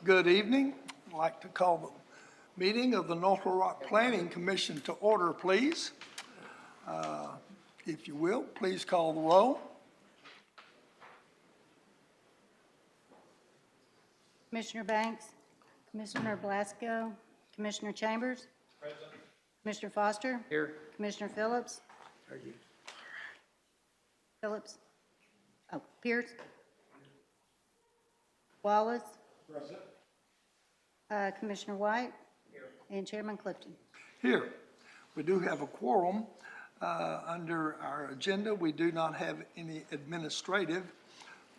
Good evening. I'd like to call the meeting of the North Little Rock Planning Commission to order, please. If you will, please call the roll. Commissioner Banks, Commissioner Blasco, Commissioner Chambers. Present. Commissioner Foster. Here. Commissioner Phillips. Phillips. Oh, Pierce. Wallace. Present. Commissioner White. Here. And Chairman Clifton. Here. We do have a quorum. Under our agenda, we do not have any administrative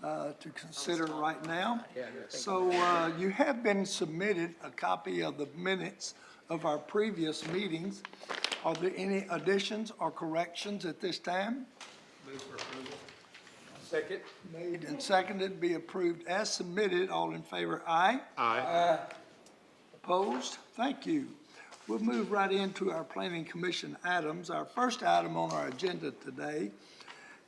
to consider right now. So you have been submitted a copy of the minutes of our previous meetings. Are there any additions or corrections at this time? Move for approval. Second. Made and seconded, be approved as submitted. All in favor, aye. Aye. Opposed? Thank you. We'll move right into our Planning Commission items. Our first item on our agenda today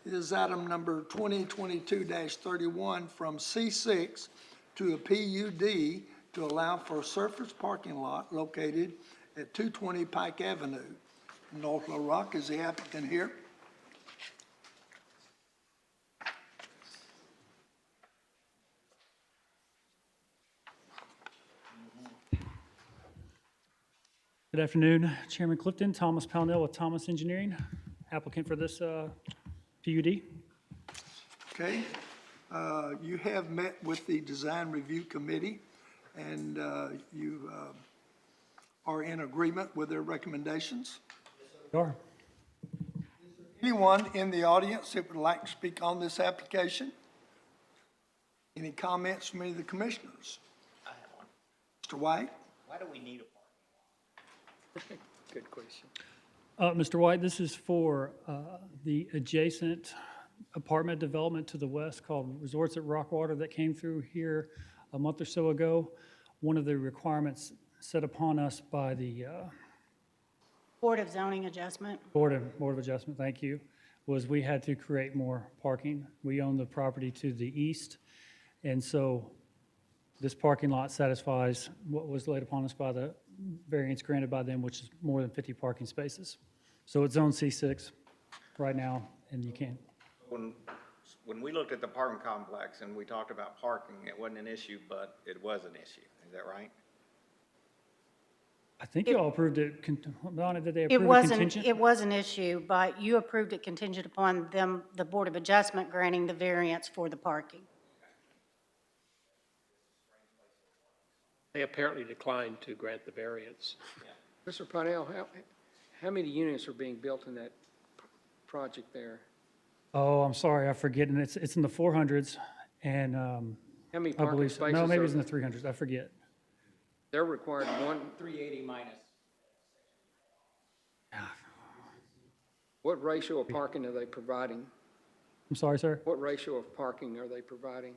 is item number 2022-31 from C6 to a PUD to allow for a surface parking lot located at 220 Pike Avenue. North Little Rock, is the applicant here? Good afternoon, Chairman Clifton. Thomas Pownell with Thomas Engineering, applicant for this PUD. Okay. You have met with the Design Review Committee, and you are in agreement with their recommendations. Sure. Anyone in the audience that would like to speak on this application? Any comments from any of the commissioners? I have one. Mr. White? Why do we need a parking lot? Good question. Mr. White, this is for the adjacent apartment development to the west called Resorts at Rockwater that came through here a month or so ago. One of the requirements set upon us by the Board of Zoning Adjustment. Board of Adjustment, thank you, was we had to create more parking. We own the property to the east, and so this parking lot satisfies what was laid upon us by the variance granted by them, which is more than 50 parking spaces. So it's zone C6 right now, and you can't. When we looked at the parking complex and we talked about parking, it wasn't an issue, but it was an issue. Is that right? I think you all approved it, Donna, did they It approve it wasn't, contingent? it was an issue, but you approved it contingent upon them, the Board of Adjustment granting the variance for the parking. They apparently declined to grant the variance. Mr. Parnell, how many units are being built in that project there? Oh, I'm sorry, I forget, and it's in the 400s, and How many I parking believe, spaces? no, maybe it's in the 300s, I forget. They're required 380 minus. What ratio of parking are they providing? I'm sorry, sir? What ratio of parking are they providing?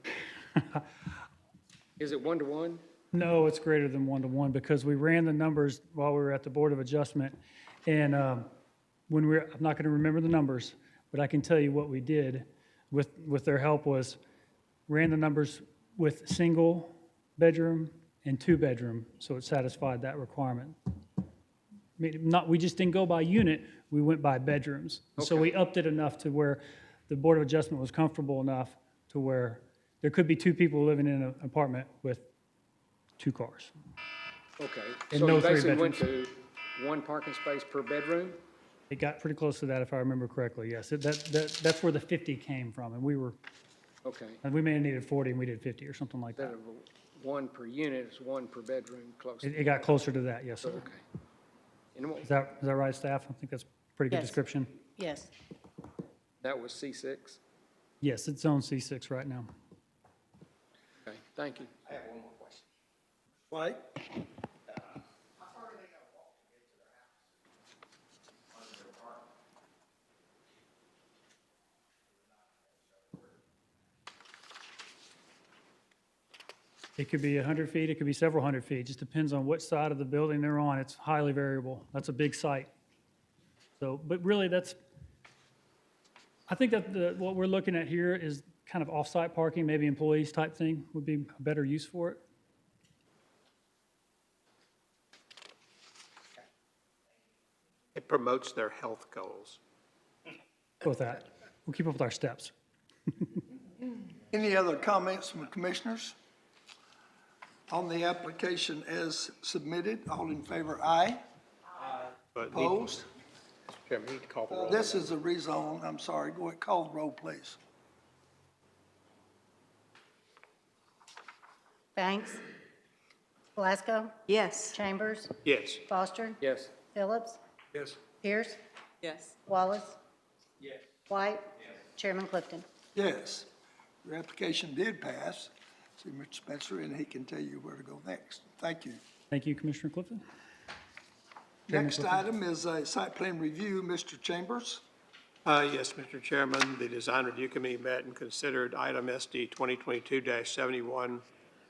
Is it 1-to-1? No, it's greater than 1-to-1 because we ran the numbers while we were at the Board of Adjustment. And when I'm not going to remember the numbers, but I can tell you what we did with their help was ran the numbers with single bedroom and 2-bedroom, so it satisfied that requirement. I mean, we just didn't go by unit, we went by bedrooms. So we upped it enough to where the Board of Adjustment was comfortable enough to where there could be 2 people living in an apartment with 2 cars. Okay. And So no you 3 basically went bedrooms. to 1 parking space per bedroom? It got pretty close to that, if I remember correctly, yes. That's where the 50 came from, and we may have needed 40, and we did 50 or something like Instead that. of 1 per unit, it's 1 per bedroom, close. It got closer to that, yes, sir. Okay. And Is that right, staff? I think that's a pretty good Yes. description. Yes. that was C6? Yes, it's zone C6 right now. Okay, thank you. I have one more question. White? It could be 100 feet, it could be several hundred feet, just depends on which side of the building they're on. It's highly variable. That's a big site. So, but really I think that what we're looking at here is kind of off-site parking, maybe employees type thing would be a better use for it. promotes their health goals. Go with that. We'll keep up with our steps. Any other comments from the commissioners? On the application as submitted, all in favor, aye. But need- Opposed? Mr. Chairman, we need to call the roll. This is a rezone, I'm sorry, go ahead, call the roll, please. Banks? Glasgow? Yes. Chambers? Yes. Foster? Yes. Phillips? Yes. Pierce? Yes. Wallace? White? Chairman Clifton? Yes, your application did pass. See Mr. Spencer, and he can tell you where to go next. Thank you. Thank you, Commissioner Clifton. Chairman Next Clifton. item is a site plan review, Mr. Chambers. Yes, Mr. Chairman, the Design Review Committee met and considered item SD 2022-71,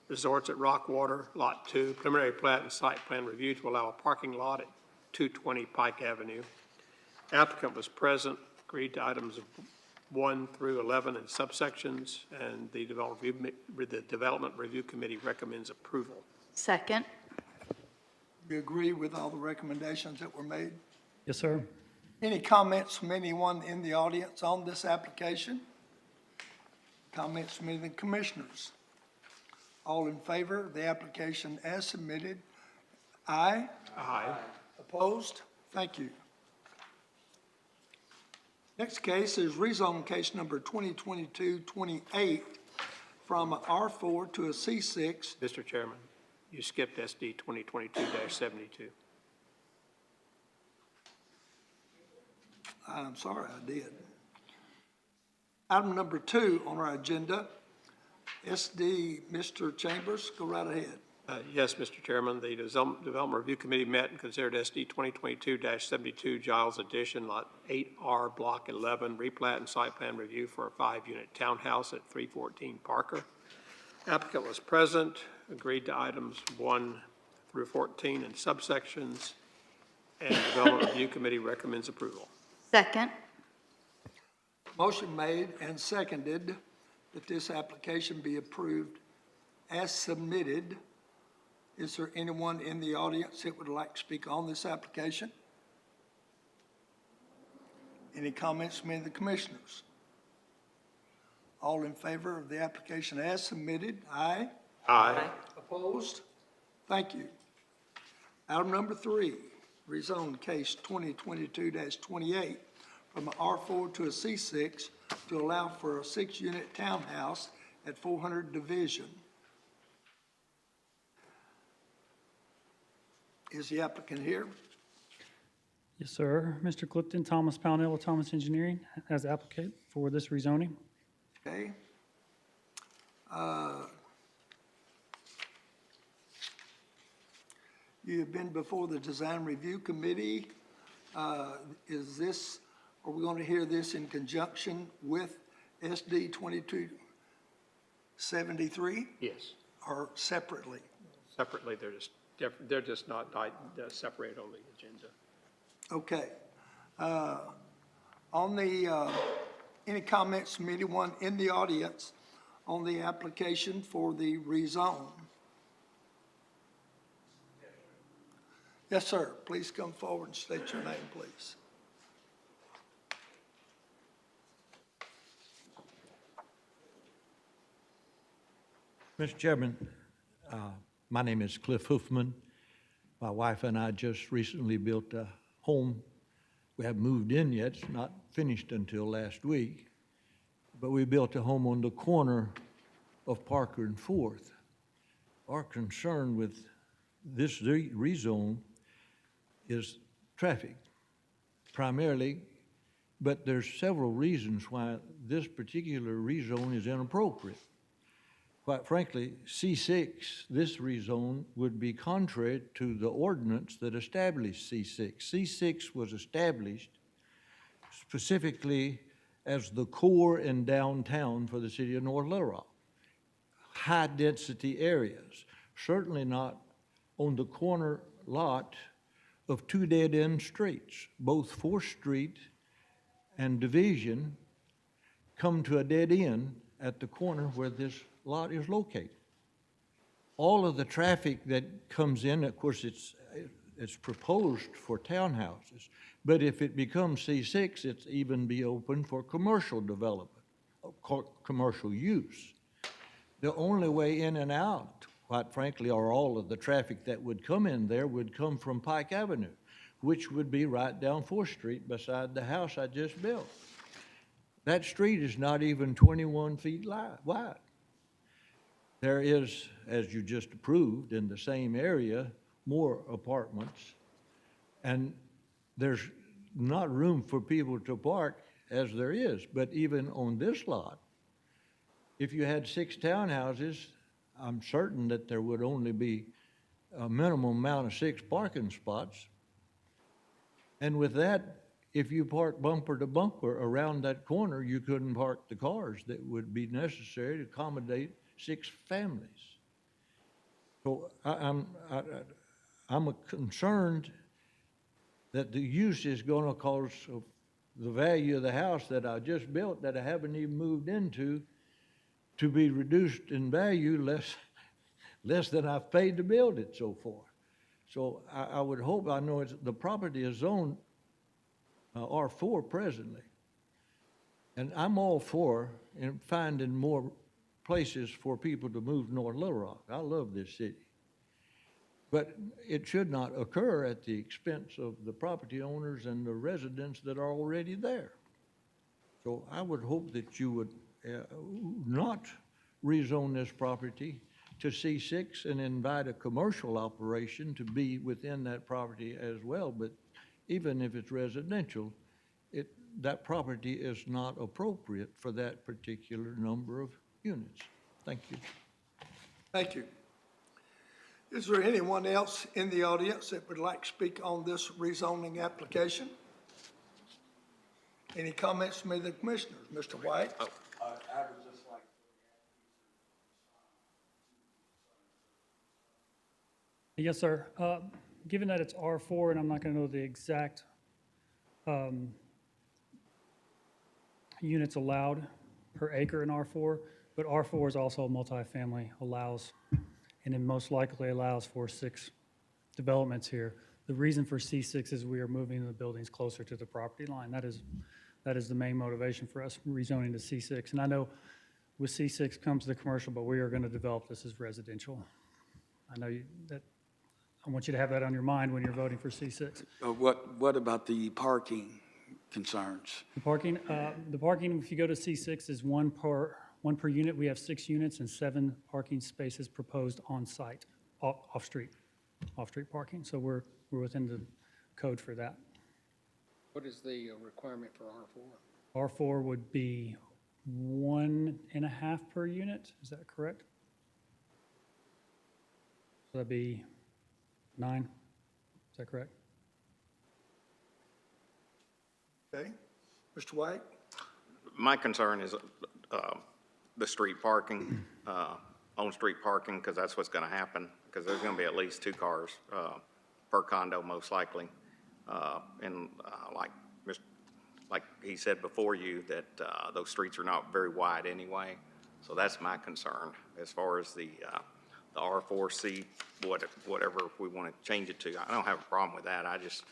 Resorts at Rockwater, Lot 2, preliminary plat and site plan review to allow a parking lot at 220 Pike Avenue. Applicant was present, agreed to items 1 through 11 in subsections, and the Development Review Committee recommends approval. Second. You agree with all the recommendations that were made? Yes, sir. Any comments from anyone in the audience on this application? Comments from any of the commissioners? All in favor of the application as submitted? Aye. Aye. Opposed? Thank you. Next case is rezone case number 2022-28 from R4 to a C6. Mr. Chairman, you skipped SD 2022-72. I'm sorry, I did. Item number 2 on our agenda, SD, Mr. Chambers, go right ahead. Yes, Mr. Chairman, the Development Review Committee met and considered SD 2022-72 Giles Addition, Lot 8R, Block 11, replat and site plan review for a 5-unit townhouse at 314 Parker. Applicant was present, agreed to items 1 through 14 in subsections, and the Development Review Committee recommends approval. Second. Motion made and seconded that this application be approved as submitted. Is there anyone in the audience that would like to speak on this application? Any comments from any of the commissioners? All in favor of the application as submitted? Aye. Aye. Opposed? Thank you. Item number 3, rezone case 2022-28 from an R4 to a C6 to allow for a 6-unit townhouse at 400 Division. Is the applicant here? Yes, sir. Mr. Clifton, Thomas Pownell with Thomas Engineering as applicant for this rezoning. Okay. You have been before the Design Review Committee. Are we going to hear this in conjunction with SD 2273 Yes. or separately? Separately, they're just not separated on the agenda. Okay. On the, any comments from anyone in the audience on the application for the rezone? Yes, sir. Please come forward and state your name, please. Mr. Chairman, my name is Cliff Hoofman. My wife and I just recently built a home. We haven't moved in yet, it's not finished until last week, but we built a home on the corner of Parker and Fourth. Our concern with this rezone is traffic primarily, but there's several reasons why this particular rezone is inappropriate. Quite frankly, C6, this rezone, would be contrary to the ordinance that established C6. C6 was established specifically as the core and downtown for the city of North Little Rock. High-density areas, certainly not on the corner lot of 2 dead-end streets. Both 4th Street and Division come to a dead end at the corner where this lot is located. All of the traffic that comes in, of course, it's proposed for townhouses. But if it becomes C6, it's even be open for commercial development, commercial use. The only way in and out, quite frankly, or all of the traffic that would come in there would come from Pike Avenue, which would be right down 4th Street beside the house I just built. That street is not even 21 feet wide. There is, as you just approved, in the same area, more apartments, and there's not room for people to park as there is. But even on this lot, if you had 6 townhouses, I'm certain that there would only be a minimum amount of 6 parking spots. And with that, if you park bumper to bumper around that corner, you couldn't park the cars that would be necessary to accommodate 6 families. So I'm concerned that the use is gonna cause the value of the house that I just built, that I haven't even moved into, to be reduced in value less than I've paid to build it so far. So I would hope, I know the property is zoned R4 presently. And I'm all for finding more places for people to move North Little Rock. I love this city. But it should not occur at the expense of the property owners and the residents that are already there. So I would hope that you would not rezone this property to C6 and invite a commercial operation to be within that property as well. But even if it's residential, that property is not appropriate for that particular number of units. Thank you. Thank you. Is there anyone else in the audience that would like to speak on this rezoning application? Any comments from the commissioners? Mr. White? Yes, sir. Given that it's R4, and I'm not going to know the exact units allowed per acre in R4, but R4 is also multifamily, allows, and it most likely allows for 6 developments here. The reason for C6 is we are moving the buildings closer to the property line. That is the main motivation for us rezoning to C6. And I know with C6 comes the commercial, but we are going to develop this as residential. I know that. I want you to have that on your mind when you're voting for C6. What about the parking concerns? The parking, if you go to C6, is one per unit. We have 6 units and 7 parking spaces proposed on site, off-street parking. So we're within the code for that. What is the requirement for R4? R4 would be 1.5 per unit. Is that correct? So that'd be 9. Is that correct? Okay. Mr. White? My concern is the street parking, on-street parking, because that's what's going to happen, because there's going to be at least 2 cars per condo, most likely. And like he said before you, that those streets are not very wide anyway. So that's my concern as far as the R4C, whatever we want to change it to. I don't have a problem with that. I just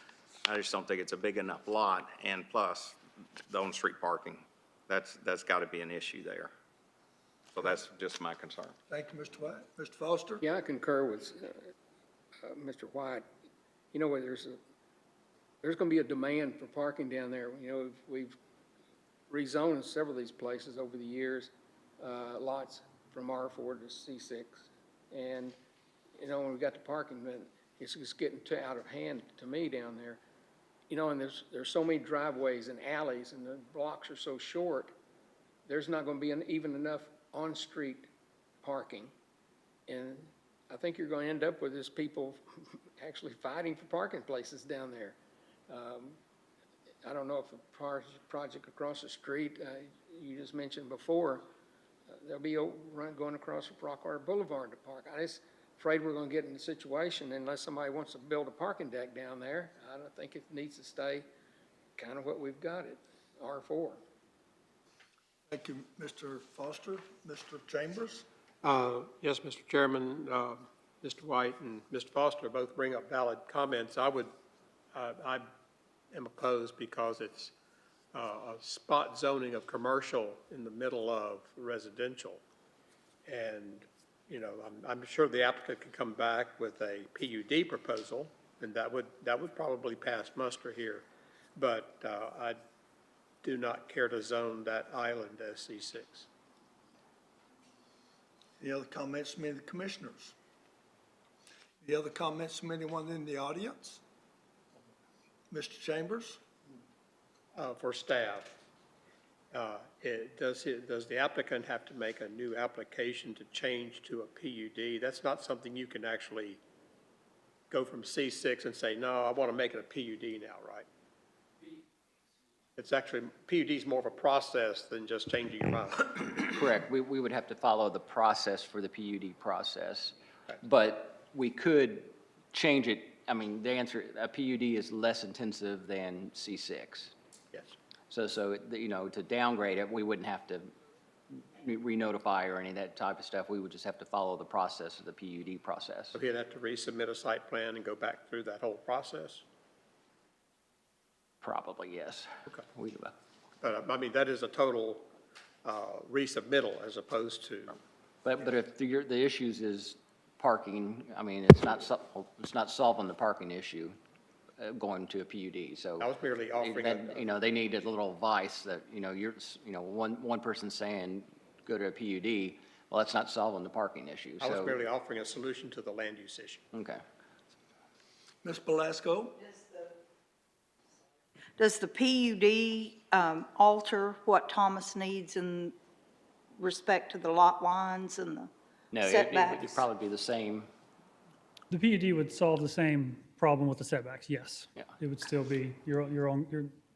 don't think it's a big enough lot. And plus, the on-street parking, that's got to be an issue there. So that's just my concern. Thank you, Mr. White. Mr. Foster? Yeah, I concur with Mr. White. You know, there's going to be a demand for parking down there. You know, we've rezoned several of these places over the years, lots from R4 to C6. And, you know, when we got the parking, it's just getting out of hand to me down there. You know, and there's so many driveways and alleys, and the blocks are so short, there's not going to be even enough on-street parking. And I think you're going to end up with this people actually fighting for parking places down there. I don't know if a project across the street, you just mentioned before, there'll be a run going across Rockwater Boulevard to park. I'm just afraid we're going to get in a situation, unless somebody wants to build a parking deck down there, I don't think it needs to stay kind of what we've got at R4. Thank you, Mr. Foster. Mr. Chambers? Yes, Mr. Chairman, Mr. White and Mr. Foster both bring up valid comments. I am opposed because it's a spot zoning of commercial in the middle of residential. And, you know, I'm sure the applicant can come back with a PUD proposal, and that would probably pass muster here. But I do not care to zone that island as C6. Any other comments from any of the commissioners? Any other comments from anyone in the audience? Mr. Chambers? For staff, does the applicant have to make a new application to change to a PUD? That's not something you can actually go from C6 and say, no, I want to make it a PUD now, right? It's actually, PUD is more of a process than just changing your mind. Correct. We would have to follow the process for the PUD process. But we could change it. I mean, the answer, a PUD is less intensive than C6. Yes. So, you know, to downgrade it, we wouldn't have to re-notify or any of that type of stuff. We would just have to follow the process of the PUD process. So he'd have to resubmit a site plan and go back through that whole process? Probably, yes. Okay. But But I mean, that is a total resubmittal as opposed to, if the issues is parking, I mean, it's not solving the parking issue going to a PUD, so. I was merely offering a. You know, they need a little advice that, you know, one person saying, go to a PUD, well, that's not solving the parking issue, I was so. merely offering a solution to the land use issue. Okay. Ms. Belasco? Does the PUD alter what Thomas needs in respect to the lot lines and the No, it'd setbacks? probably be the same. The PUD would solve the same problem with the setbacks, yes. Yeah. It would still be, your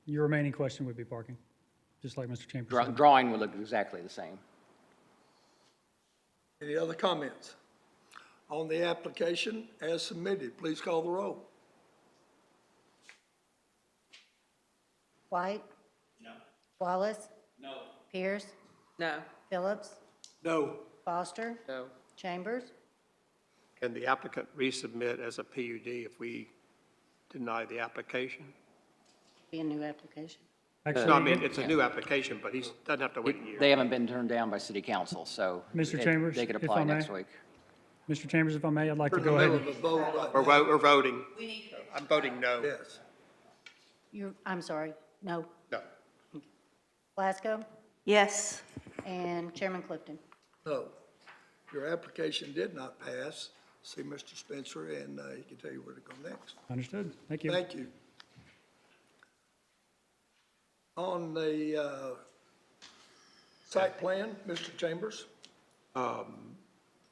remaining question would be parking, just like Mr. Chambers said. Drawing would look exactly the same. Any other comments? On the application as submitted, please call the roll. White? No. Wallace? No. Pierce? No. Phillips? No. Foster? No. Chambers? Can the applicant resubmit as a PUD if we deny the application? Be a new application. Actually, No, I mean, it's a new application, but he doesn't have to wait a year. They haven't been turned down by city council, so. Mr. Chambers, They could if apply I may? next week. Mr. Chambers, if I may, I'd like to We're in the go ahead. middle of a vote right We're now. we're voting. I'm voting no. Yes. I'm sorry, no. No. Glasgow? Yes. And Chairman Clifton? No. Your application did not pass. See Mr. Spencer, and he can tell you where to go next. Understood. Thank you. Thank you. On the site plan, Mr. Chambers?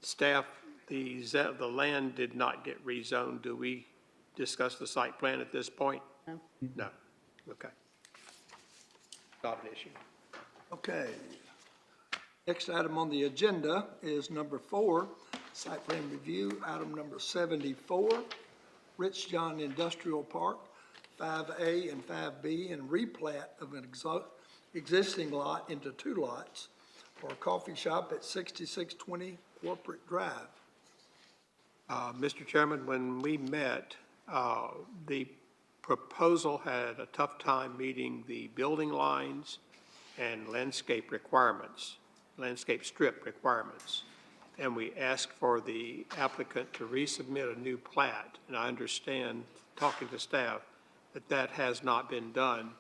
Staff, the land did not get rezoned. Do we discuss the site plan at this point? No. No. Okay. Not an issue. Okay. Next item on the agenda is number 4, site plan review, item number 74, Rich John Industrial Park, 5A and 5B, and replat of an existing lot into 2 lots for a coffee shop at 6620 Corporate Drive. Mr. Chairman, when we met, the proposal had a tough time meeting the building lines and landscape requirements, landscape strip requirements. And we asked for the applicant to resubmit a new plat. And I understand, talking to staff, that that has not been done.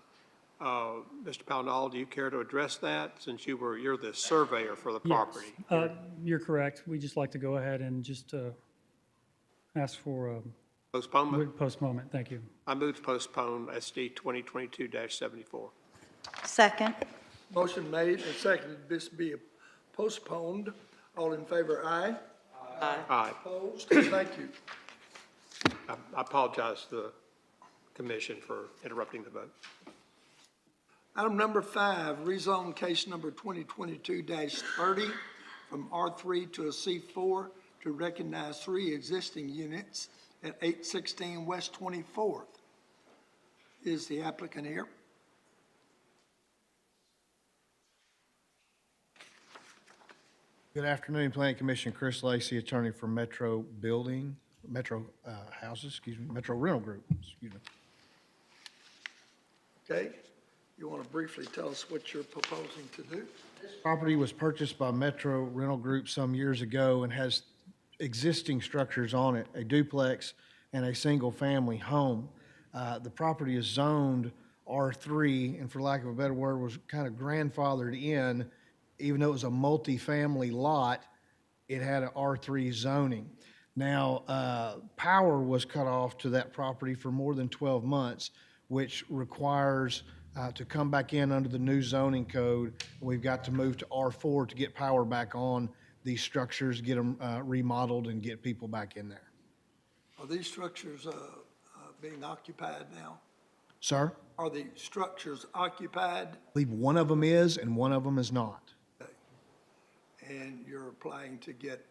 Mr. Pownall, do you care to address that, since you're the surveyor for the property? You're correct. We just like to go ahead and just ask for Postponement? postponement. Thank you. I move to postpone SD 2022-74. Second. Motion made and seconded, this be postponed. All in favor, aye. Aye. Opposed? Thank you. I apologize to the commission for interrupting the vote. Item number 5, rezone case number 2022-30 from R3 to a C4 to recognize 3 existing units at 816 West 24th. Is the applicant here? Good afternoon, Planning Commission. Chris Lacy, attorney for Metro Houses, Metro Rental Group, excuse me. Okay? You want to briefly tell us what you're proposing to do? Property was purchased by Metro Rental Group some years ago and has existing structures on it, a duplex and a single-family home. The property is zoned R3, and for lack of a better word, was kind of grandfathered in. Even though it was a multifamily lot, it had an R3 zoning. Now, power was cut off to that property for more than 12 months, which requires to come back in under the new zoning code. We've got to move to R4 to get power back on these structures, get them remodeled, and get people back in there. Are these structures being occupied now? Sir? Are the structures occupied? I believe one of them is and one of them is not. And you're applying to get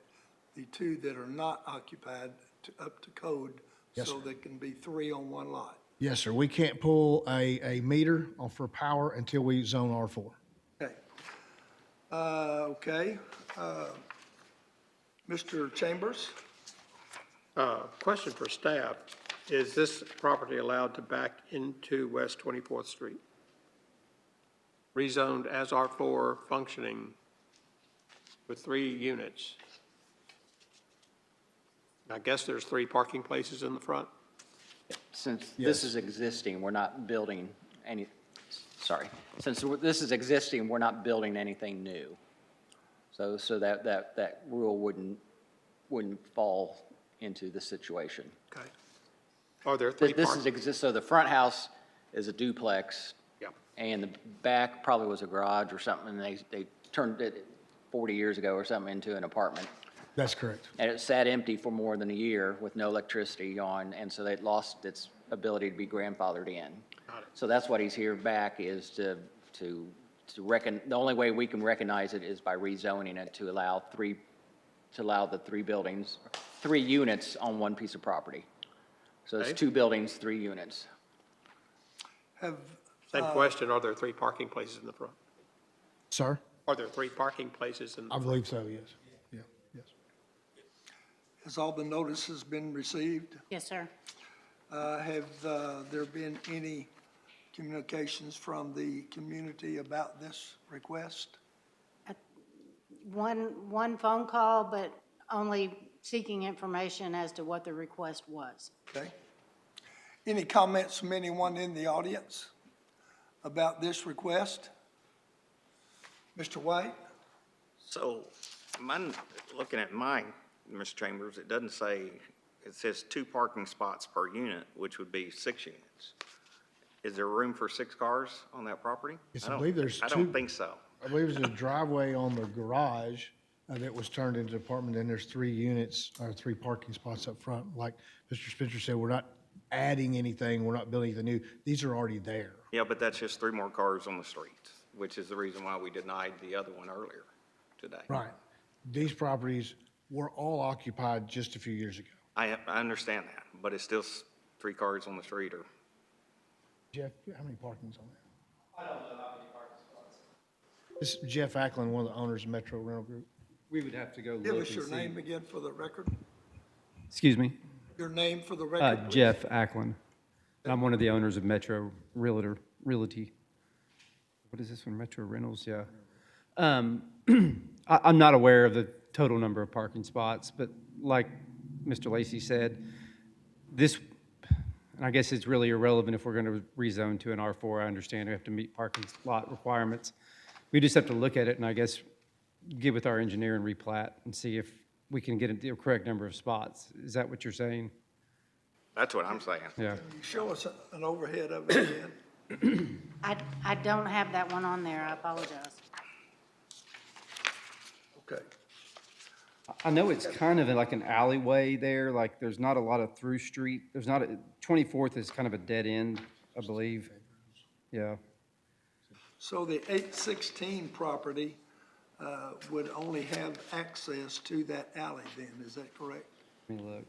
the two that are not occupied up to code? Yes, so sir. there can be 3 on one lot? Yes, sir. We can't pull a meter for power until we zone R4. Okay. Mr. Chambers? Question for staff, is this property allowed to back into West 24th Street? Rezoned as R4, functioning with 3 units. I guess there's 3 parking places in the front? Since Yes. this is existing, we're not building any, sorry. Since this is existing, we're not building anything new. So that rule wouldn't fall into the situation. Okay. Are there 3 This is so the front house is a duplex. Yep. And the back probably was a garage or something, and they turned it 40 years ago or something into an apartment. That's correct. And it sat empty for more than a year with no electricity on, and so it lost its ability to be grandfathered in. Got it. So that's what he's here back is to reckon, the only way we can recognize it is by rezoning it to allow the 3 buildings, 3 units on one piece of property. So it's Okay. 2 buildings, 3 units. Same question, are there 3 parking places in the front? Sir? Are there 3 parking places in the I front? believe so, yes. Yeah, yes. Has all the notices been received? Yes, sir. Have there been any communications from the community about this request? One phone call, but only seeking information as to what the request was. Okay. Any comments from anyone in the audience about this request? Mr. White? So, looking at mine, Mr. Chambers, it doesn't say, it says 2 parking spots per unit, which would be 6 units. Is there room for 6 cars on that property? Yes, I believe there's I 2. don't think so. I believe there's a driveway on the garage that was turned into an apartment, and there's 3 units, or 3 parking spots up front. Like Mr. Spencer said, we're not adding anything, we're not building anything new. These are already there. Yeah, but that's just 3 more cars on the street, which is the reason why we denied the other one earlier today. Right. These properties were all occupied just a few years ago. I understand that, but it's still 3 cars on the street or, Jeff, how many parkings on there? I don't know how many parking spots. This is Jeff Ackland, one of the owners of Metro Rental Group. We would have to go look Give and us your see. name again for the record. Excuse me? Your name for the record, please. Jeff Ackland. I'm one of the owners of Metro Realty. What is this one? Metro Rentals, yeah. I'm not aware of the total number of parking spots, but like Mr. Lacy said, this, and I guess it's really irrelevant if we're going to rezone to an R4. I understand we have to meet parking lot requirements. We just have to look at it and I guess get with our engineer and replat and see if we can get the correct number of spots. Is that what you're saying? that's what I'm saying. Yeah. Can you show us an overhead of it again? I don't have that one on there. I apologize. Okay. I know it's kind of like an alleyway there, like there's not a lot of through street. There's not, 24th is kind of a dead end, I believe. Yeah. So the 816 property would only have access to that alley then, is that correct? Let me look.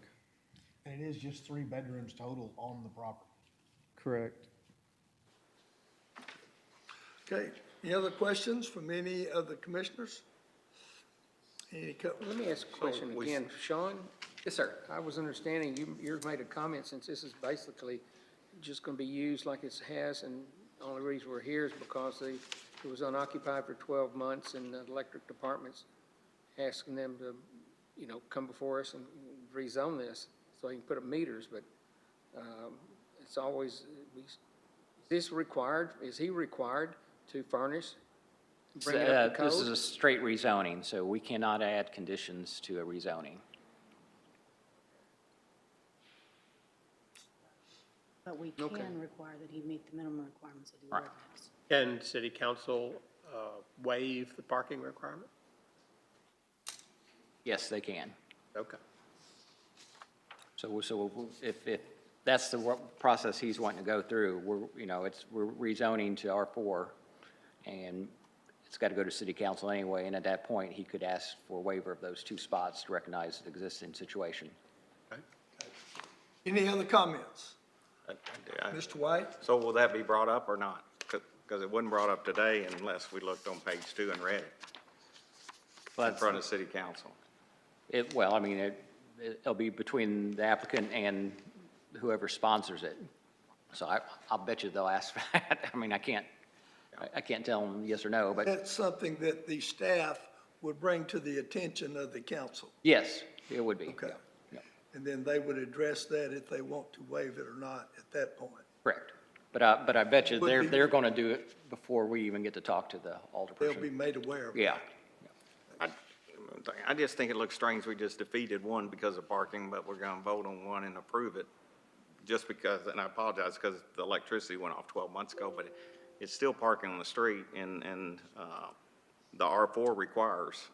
And it is just 3 bedrooms total on the property. Correct. Okay, any other questions from any of the commissioners? Let me ask a question again. Sean? Yes, sir. I was understanding you've made a comment since this is basically just going to be used like it has, and the only reason we're here is because it was unoccupied for 12 months, and the electric department's asking them to, come before us and rezone this so they can put up meters, but it's always, is this required? Is he required to furnish? Bring it up to This is code? a straight rezoning, so we cannot add conditions to a rezoning. But we Okay. can require that he meet the minimum requirements of the Right. ordinance. Can city council waive the parking requirement? Yes, they can. Okay. So if that's the process he's wanting to go through, we're rezoning to R4, and it's got to go to city council anyway, and at that point, he could ask for a waiver of those 2 spots to recognize the existing situation. Any other comments? I- Mr. White? So will that be brought up or not? Because it wasn't brought up today unless we looked on page 2 and read it in front of city council. It'll be between the applicant and whoever sponsors it. So I'll bet you they'll ask for that. I can't tell them yes or no, but That's something that the staff would bring to the attention of the council. yes, it would be. Okay. Yeah. And then they would address that if they want to waive it or not at that point. Correct. But I bet you Would be- they're going to do it before we even get to talk to the They'll be alderperson. made aware of it. Yeah. I just think it looks strange we just defeated one because of parking, but we're going to vote on one and approve it just because, and I apologize because the electricity went off 12 months ago, but it's still parking on the street, and the R4 requires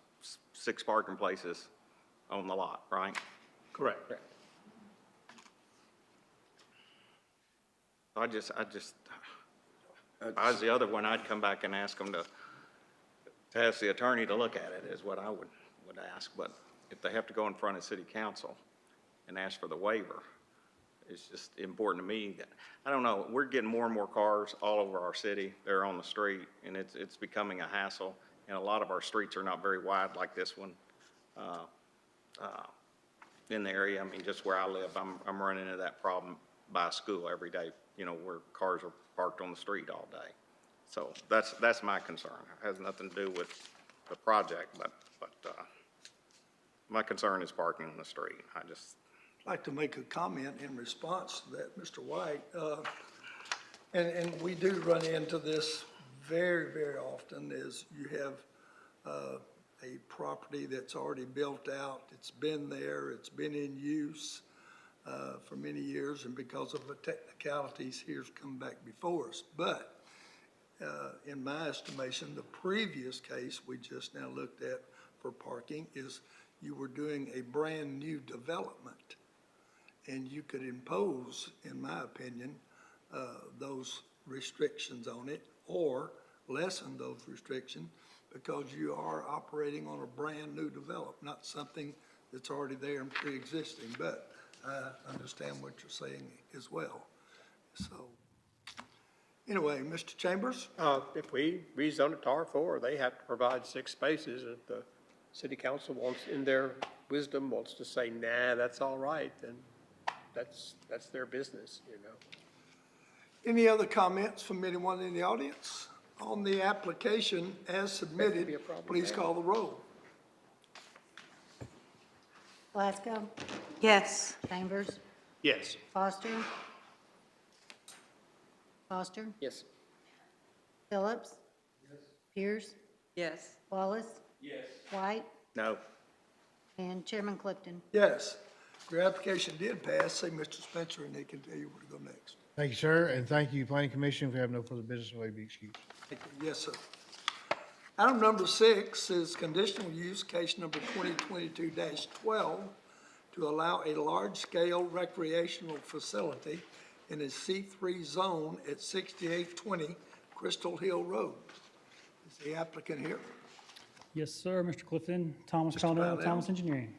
6 parking places on the lot, right? Correct. If I was the other one, I'd come back and ask them to ask the attorney to look at it, is what I would ask. But if they have to go in front of city council and ask for the waiver, it's just important to me that, I don't know, we're getting more and more cars all over our city. They're on the street, and it's becoming a hassle. And a lot of our streets are not very wide like this one in the area. I mean, just where I live, I'm running into that problem by school every day, where cars are parked on the street all day. So that's my concern. It has nothing to do with the project, but my concern is parking on the street. I'd like to make a comment in response to that, Mr. White. And we do run into this very, very often, is you have a property that's already built out. It's been there, it's been in use for many years, and because of the technicalities, here's come back before us. But in my estimation, the previous case we just now looked at for parking is you were doing a brand-new development, and you could impose, in my opinion, those restrictions on it, or lessen those restrictions, because you are operating on a brand-new development, not something that's already there and pre-existing. But I understand what you're saying as well. So, anyway, Mr. Chambers? If we rezone it to R4, they have to provide 6 spaces. If the city council wants, in their wisdom, wants to say, nah, that's all right, then that's their business, Any other comments from anyone in the audience? On the application as submitted, be a problem please there. call the roll. Glasgow, Yes. Chambers, Yes. Foster? Foster? Yes. Phillips? Pierce? Yes. Wallace? Yes. White? No. And Chairman Clifton? Yes, your application did pass. Say Mr. Spencer, and they can tell you where to go next. Thank you, sir, and thank you, Planning Commission. If we have no further business, may be excused. Yes, sir. Item number 6 is conditional use, case number 2022-12, to allow a large-scale recreational facility in a C3 zone at 6820 Crystal Hill Road. Is the applicant here? Yes, sir, Mr. Clifton, Thomas Mr. Caldwell, Brownell. Thomas Engineering.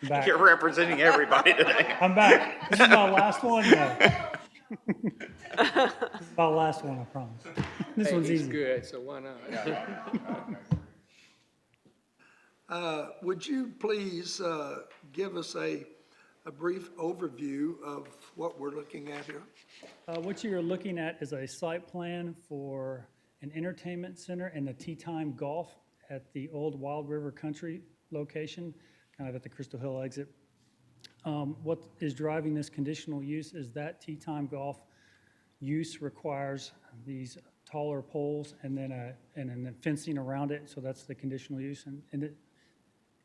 Back. You're representing everybody today. I'm back. This is my last one, no. This is my last one, I promise. This Hey, one's he's easy. good, so why not? Would you please give us a brief overview of what we're looking at here? What you're looking at is a site plan for an entertainment center and the Tea Time Golf at the old Wild River Country location, kind of at the Crystal Hill exit. What is driving this conditional use is that Tea Time Golf use requires these taller poles and then fencing around it, so that's the conditional use. And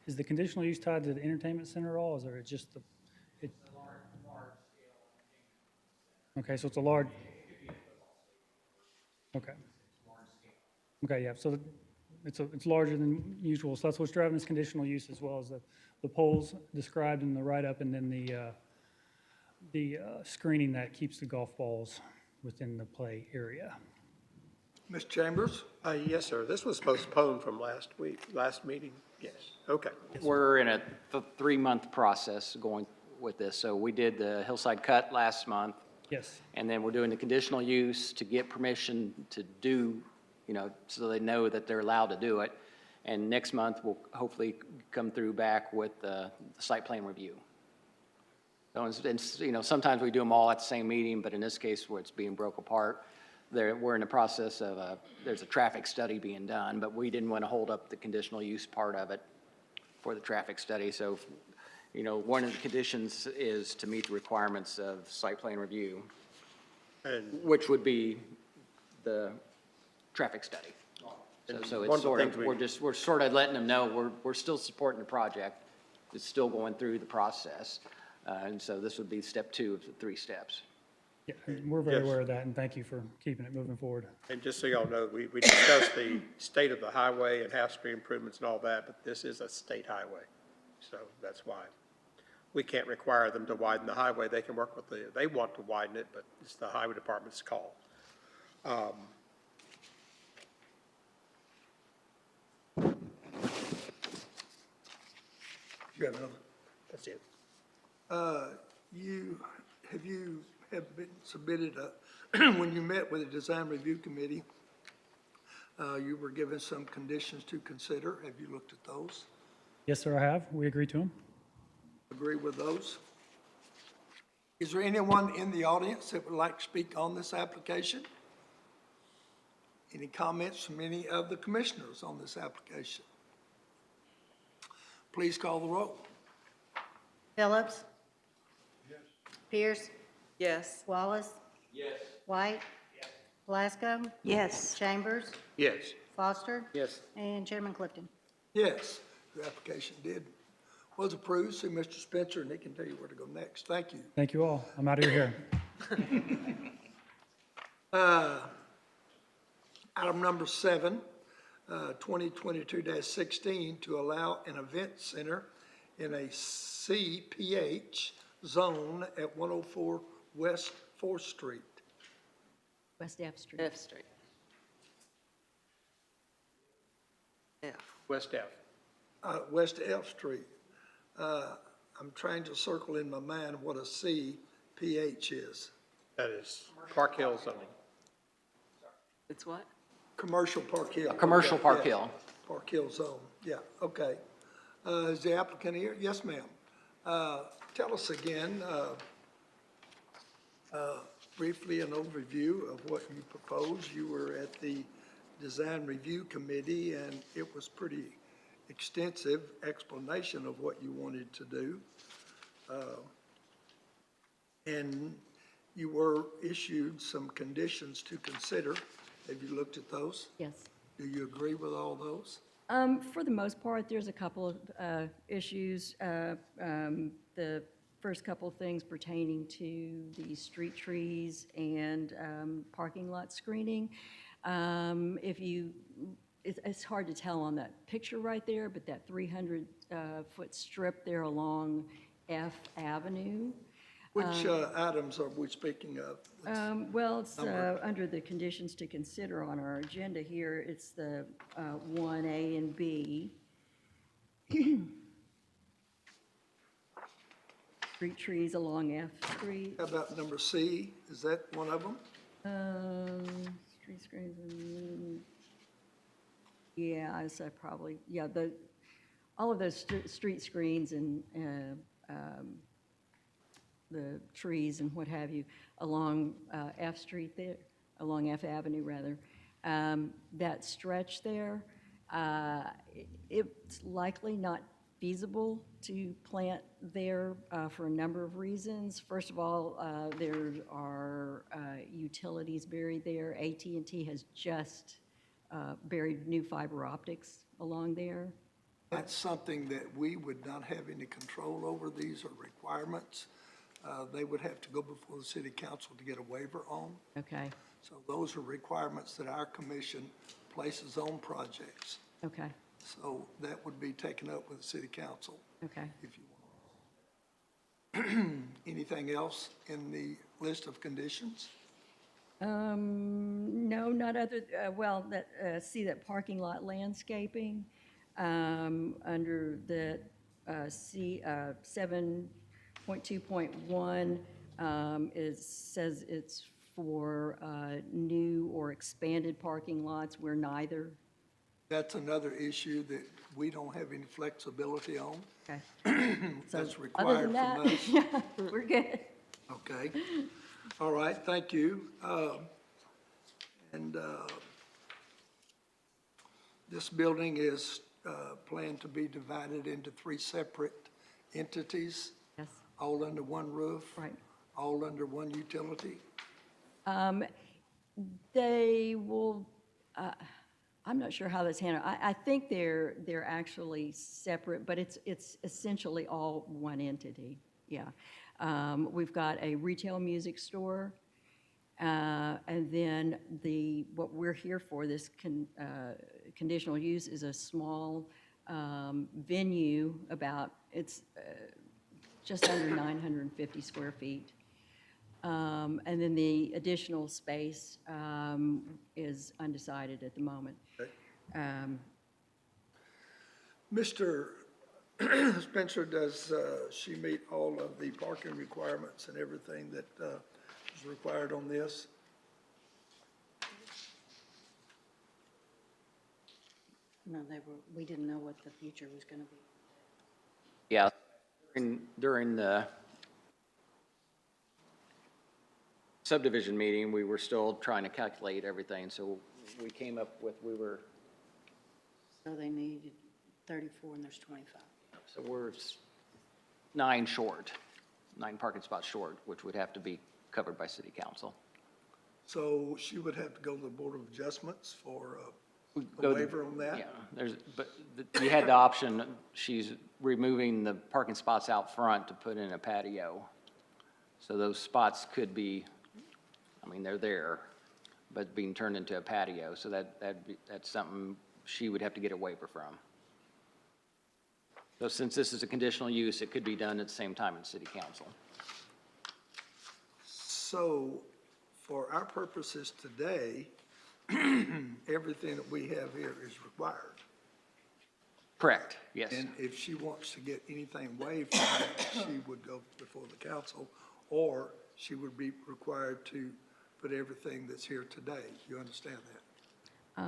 is the conditional use tied to the entertainment center at all, or is it just the? Okay, so it's a large. Okay. Okay, yeah, so it's larger than usual, so that's what's driving this conditional use, as well as the poles described in the write-up, and then the screening that keeps the golf balls within the play area. Ms. Chambers? Yes, sir. This was postponed from last meeting? Yes. Okay. We're in a 3-month process going with this. So we did the Hillside Cut last month. Yes. And then we're doing the conditional use to get permission to do, so they know that they're allowed to do it. And next month, we'll hopefully come through back with the site plan review. So sometimes we do them all at the same meeting, but in this case, where it's being broke apart, we're in the process of there's a traffic study being done, but we didn't want to hold up the conditional use part of it for the traffic study. So, one of the conditions is to meet the requirements of site plan review, which would be the traffic study. So it's sort of, we're sort of letting them know we're still supporting the project. It's still going through the process. And so this would be step 2 of the 3 steps. Yeah, we're very aware of that, and thank you for keeping it moving forward. And just so y'all know, we discussed the state of the highway and half street improvements and all that, but this is a state highway. So that's why we can't require them to widen the highway. They can work with they want to widen it, but it's the highway department's call. You have another? That's it. You have been submitted when you met with the design review committee, you were given some conditions to consider. Have you looked at those? Yes, sir, I have. We agree to them. Agree with those? Is there anyone in the audience that would like to speak on this application? Any comments from any of the commissioners on this application? Please call the roll. Phillips? Yes. Pierce? Yes. Wallace? Yes. White? Yes. Glasgow? Yes. Chambers? Yes. Foster? Yes. And Chairman Clifton. Yes, your application was approved. See Mr. Spencer, and he can tell you where to go next. Thank you. Thank you all. I'm out of here. Item number 7, 2022-16, to allow an event center in a CPH zone at 104 West 4th Street. West F Street. F Street. F. West F. West F Street. I'm trying to circle in my mind what a CPH is. That is Park Hill zoning. It's what? Commercial Park Hill. Commercial Park Yes. Hill. Park Hill zone, yeah, okay. Is the applicant here? Yes, ma'am. Tell us again, briefly an overview of what you propose. You were at the Design Review Committee, and it was pretty extensive explanation of what you wanted to do. And you were issued some conditions to consider. Have you looked at those? Yes. Do you agree with all those? For the most part, there's a couple of issues. The first couple of things pertaining to the street trees and parking lot screening. It's hard to tell on that picture right there, but that 300-foot strip there along F Avenue. Which items are we speaking of? Well, it's under the conditions to consider on our agenda here. It's the 1A and B. Street trees along F Street. How about number C? Is that one of them? Street screens and, yeah, I said probably, yeah, all of those street screens and the trees and what have you along F Street there, along F Avenue rather, that stretch there, it's likely not feasible to plant there for a number of reasons. First of all, there are utilities buried there. AT&T has just buried new fiber optics along there. That's something that we would not have any control over. These are requirements. They would have to go before the city council to get a waiver on. Okay, So those are requirements that our commission places on projects. okay, So that would be taken up with the city council okay. if you want. Anything else in the list of conditions? No, not other, well, that, see that parking lot landscaping, under the, C, 7.2.1, says it's for, new or expanded parking lots where neither. That's another issue that we don't have any flexibility on. Okay. That's Other required than from that, us. yeah, we're good. Okay. All right, thank you. This building is planned to be divided into 3 separate entities, Yes, all under one roof? right. All under one utility? They will, I'm not sure how that's handled. I think they're actually separate, but it's essentially all one entity, yeah. We've got a retail music store, and then what we're here for, this conditional use is a small venue it's just under 950 square feet. And then the additional space is undecided at the moment. Mr. Spencer, does she meet all of the parking requirements and everything that is required on this? No, we didn't know what the future was going to be. Yeah, during the subdivision meeting, we were still trying to calculate everything, so we came up with, So they needed 34 and there's 25. so we're 9 parking spots short, which would have to be covered by city council. So she would have to go to the Board of Adjustments for a Go to- waiver on that? Yeah, you had the option, she's removing the parking spots out front to put in a patio. So those spots could be, they're there, but being turned into a patio, so that's something she would have to get a waiver from. So since this is a conditional use, it could be done at the same time in city council. So for our purposes today, everything that we have here is required. Correct, yes. And if she wants to get anything waived from that, she would go before the council, or she would be required to put everything that's here today. You understand that?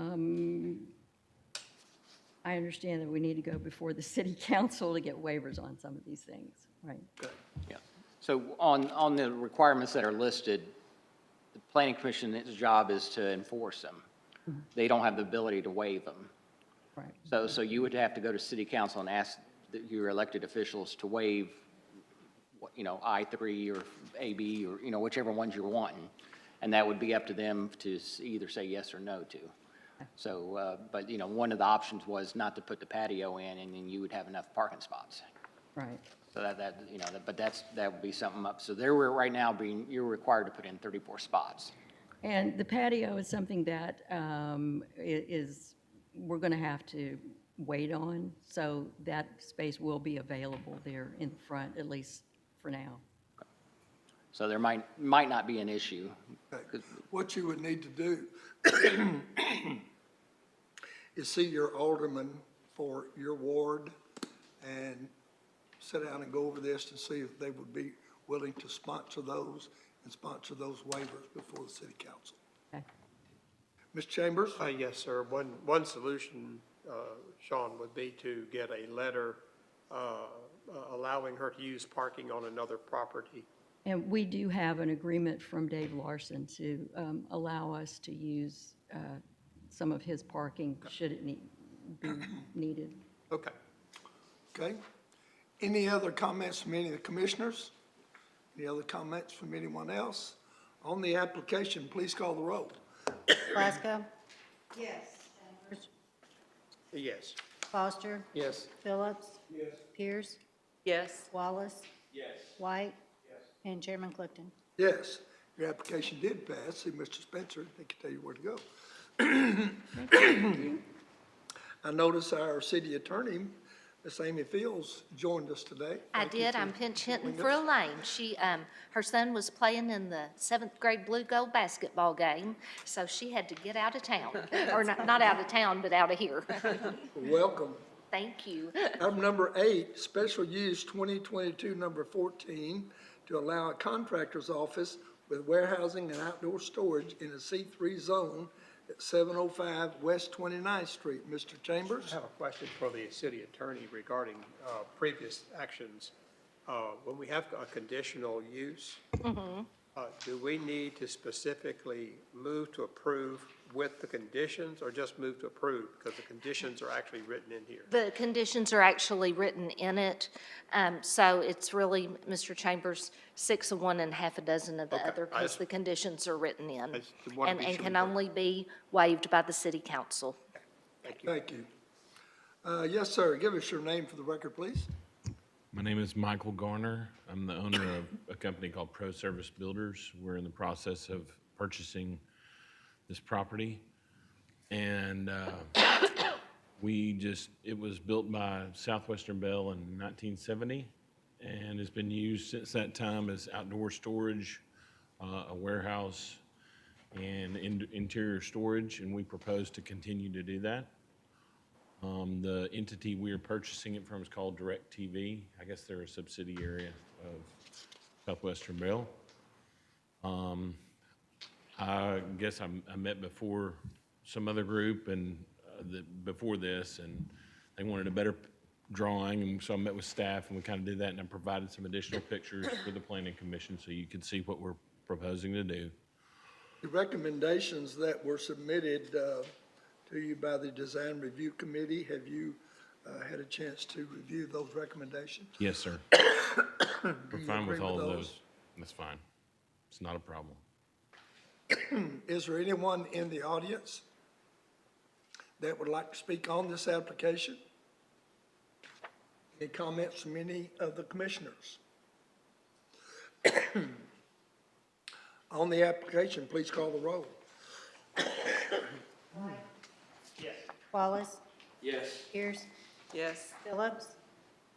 I understand that we need to go before the city council to get waivers on some of these things, right? Okay. Yeah. So on the requirements that are listed, the planning commission's job is to enforce them. They don't have the ability to waive them. Right. So you would have to go to city council and ask your elected officials to waive, I-3 or AB or, whichever ones you're wanting. And that would be up to them to either say yes or no to. So, but, one of the options was not to put the patio in, and then you would have enough parking spots. Right. So that would be something up. So there we're right now you're required to put in 34 spots. And the patio is something that we're going to have to wait on, so that space will be available there in the front, at least for now. So there might not be an issue. Okay. What you would need to do is see your alderman for your ward and sit down and go over this to see if they would be willing to sponsor those and sponsor those waivers before the city council. Okay. Ms. Chambers? Yes, sir. One solution Sean, would be to get a letter allowing her to use parking on another property. And we do have an agreement from Dave Larson to allow us to use some of his parking should it be needed. Okay. Okay. Any other comments from any of the commissioners? Any other comments from anyone else? On the application, please call the roll. Plasko? Yes. Chambers? Yes. Foster? Yes. Phillips? Yes. Pierce? Yes. Wallace? Yes. White? Yes. And Chairman Clifton? Yes, your application did pass. See, Mr. Spencer, they can tell you where to go. I notice our city attorney, Miss Amy Fields, joined us today. I Thank you did. for I'm pinch hitting joining for us. Elaine. She, her son was playing in the 7th grade blue gold basketball game, so she had to get out of town. Or not out of town, but out of here. Welcome. Thank you. Item number 8, special use 2022, number 14, to allow a contractor's office with warehousing and outdoor storage in a C3 zone at 705 West 29th Street. Mr. Chambers? I have a question for the city attorney regarding previous actions. When we have a conditional use, do we need to specifically move to approve with the conditions or just move to approve? Because the conditions are actually written in here. The conditions are actually written in it, so it's really, Mr. Chambers, 6 of one and half a dozen of the Okay, other, I because just- the conditions are written in. I just wanna And be and sure can that- only be waived by the city council. Thank you. Thank you. Yes, sir. Give us your name for the record, please. My name is Michael Garner. I'm the owner of a company called Pro Service Builders. We're in the process of purchasing this property. And it was built by Southwestern Bell in 1970 and has been used since that time as outdoor storage, a warehouse, and interior storage, and we propose to continue to do that. The entity we are purchasing it from is called DirecTV. I guess they're a subsidiary of Southwestern Bell. I guess I met before some other group and before this, and they wanted a better drawing, and so I met with staff and we kind of did that, and I provided some additional pictures for the planning commission so you could see what we're proposing to do. The recommendations that were submitted to you by the Design Review Committee, have you had a chance to review those recommendations? Yes, sir. Do We're you fine agree with all of those? those. That's fine. It's not a problem. Is there anyone in the audience that would like to speak on this application? Any comments from any of the commissioners? On the application, please call the roll. Wallace? Yes. Pierce? Yes. Phillips?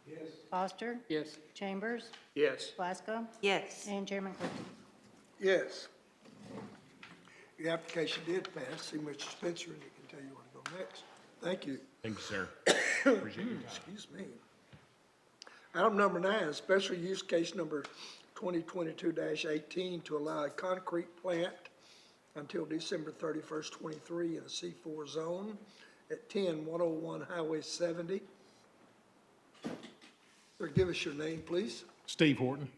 Yes. Foster? Yes. Chambers? Yes. Plasko? Yes. And Chairman Clifton? Yes. Your application did pass. See Mr. Spencer, and he can tell you where to go next. Thank you. Thank you, sir. Appreciate your time. Excuse me. Item number 9, special use case number 2022-18 to allow a concrete plant until December 31st, 23 in a C4 zone at 10101 Highway 70. Sir, give us your name, please. Steve Horton.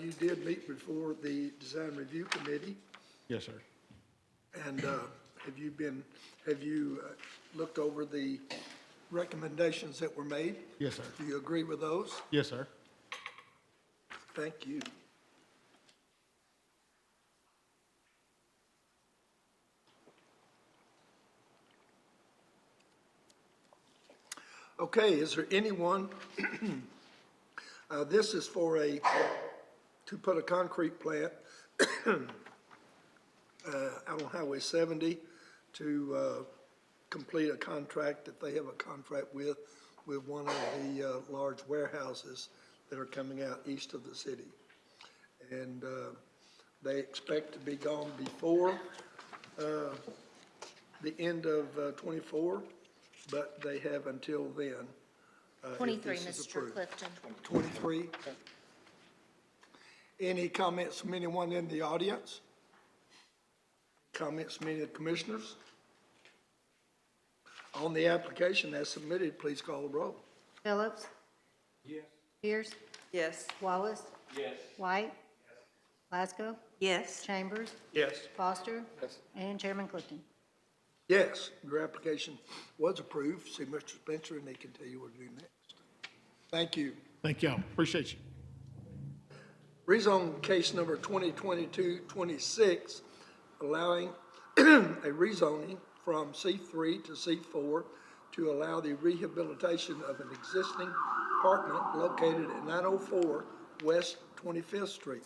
You did meet before the Design Review Committee, Yes, sir. and have you looked over the recommendations that were made? Yes, sir. Do you agree with those? Yes, sir. Thank you. Okay, is there anyone, this is for to put a concrete plant out on Highway 70 to complete a contract that they have a contract with one of the large warehouses that are coming out east of the city. And they expect to be gone before the end of '24, but they have until then. if 23, this is Mr. approved. Clifton. 23. Any comments from anyone in the audience? Comments from any of the commissioners? On the application as submitted, please call the roll. Phillips? Yes. Pierce? Yes. Wallace? Yes. White? Glasgow? Yes. Chambers? Yes. Foster? Yes. And Chairman Clifton. Yes, your application was approved. See Mr. Spencer, and they can tell you what to do next. Thank you. Thank y'all. Appreciate you. Rezone case number 2022-26, allowing a rezoning from C3 to C4 to allow the rehabilitation of an existing apartment located at 904 West 25th Street.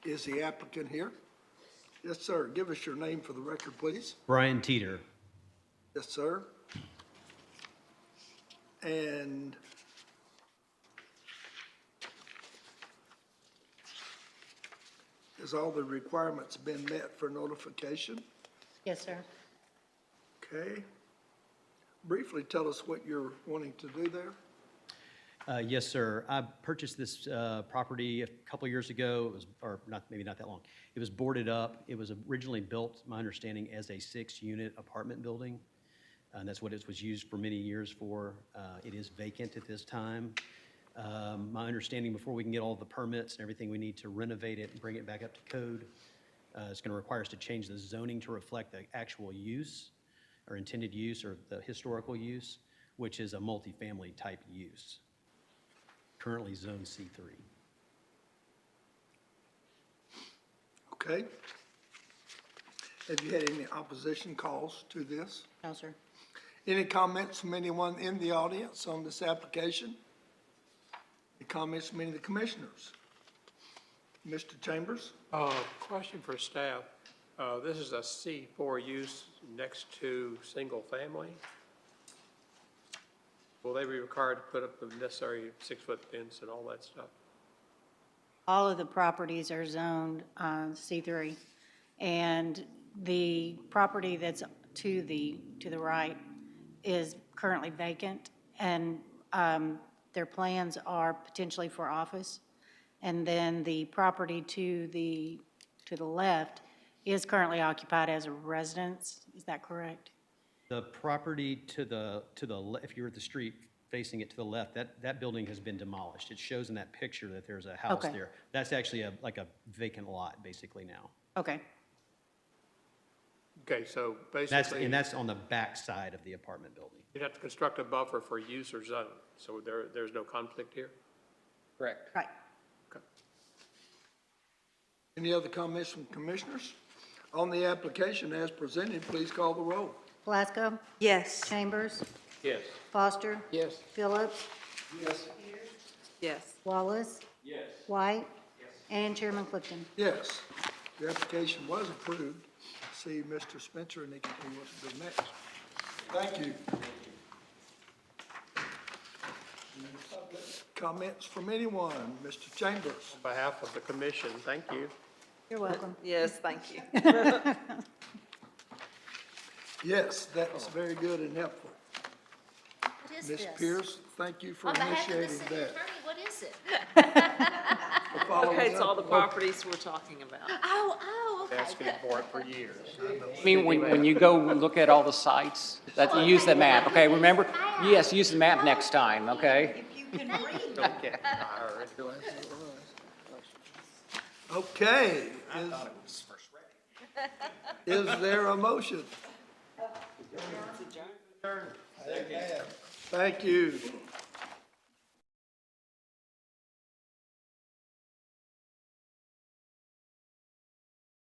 Is the applicant here? Yes, sir. Give us your name for the record, please. Brian Teeter. Yes, sir. And has all the requirements been met for notification? Yes, sir. Okay. Briefly tell us what you're wanting to do there. Yes, sir. I purchased this property a couple years ago. It was, or not, maybe not that long. It was boarded up. It was originally built, my understanding, as a 6-unit apartment building. And that's what it was used for many years for. It is vacant at this time. My understanding, before we can get all the permits and everything we need to renovate it and bring it back up to code, it's going to require us to change the zoning to reflect the actual use or intended use or the historical use, which is a multifamily type use. Currently zone C3. Okay. Have you had any opposition calls to this? No, sir. Any comments from anyone in the audience on this application? Any comments from any of the commissioners? Mr. Chambers? Question for staff. This is a C4 use next to single family. Will they be required to put up the necessary 6-foot fence and all that stuff? All of the properties are zoned C3, and the property that's to the right is currently vacant, and their plans are potentially for office. And then the property to the left is currently occupied as a residence. Is that correct? The property to the if you're at the street facing it to the left, that building has been demolished. It shows in that picture that there's a house Okay. there. That's actually like a vacant lot basically now. Okay. Okay, so basically. That's on the back side of the apartment building. You'd have to construct a buffer for use or zone, so there's no conflict here? Correct. Right. Okay. Any other comments from commissioners? On the application as presented, please call the roll. Glasgow? Yes. Chambers? Yes. Foster? Yes. Phillips? Yes. Wallace? Yes. White? Yes. And Chairman Clifton. Yes, the application was approved. See Mr. Spencer, and they can tell you what to do next. Thank you. Comments from anyone? Mr. Chambers? On behalf of the commission, thank you. You're welcome. Yes, thank you. Yes, that's very good and helpful. What is Ms. this? Pierce, thank you for On behalf of the initiating city that. attorney, what is it? For following Okay, it's all up. the properties we're talking about. Oh, okay. Asking for it for years. I mean, when you go look at all the sites, that you use the map, okay? Remember, yes, use the map next time, okay? Okay. Okay. Is there a motion? Thank you.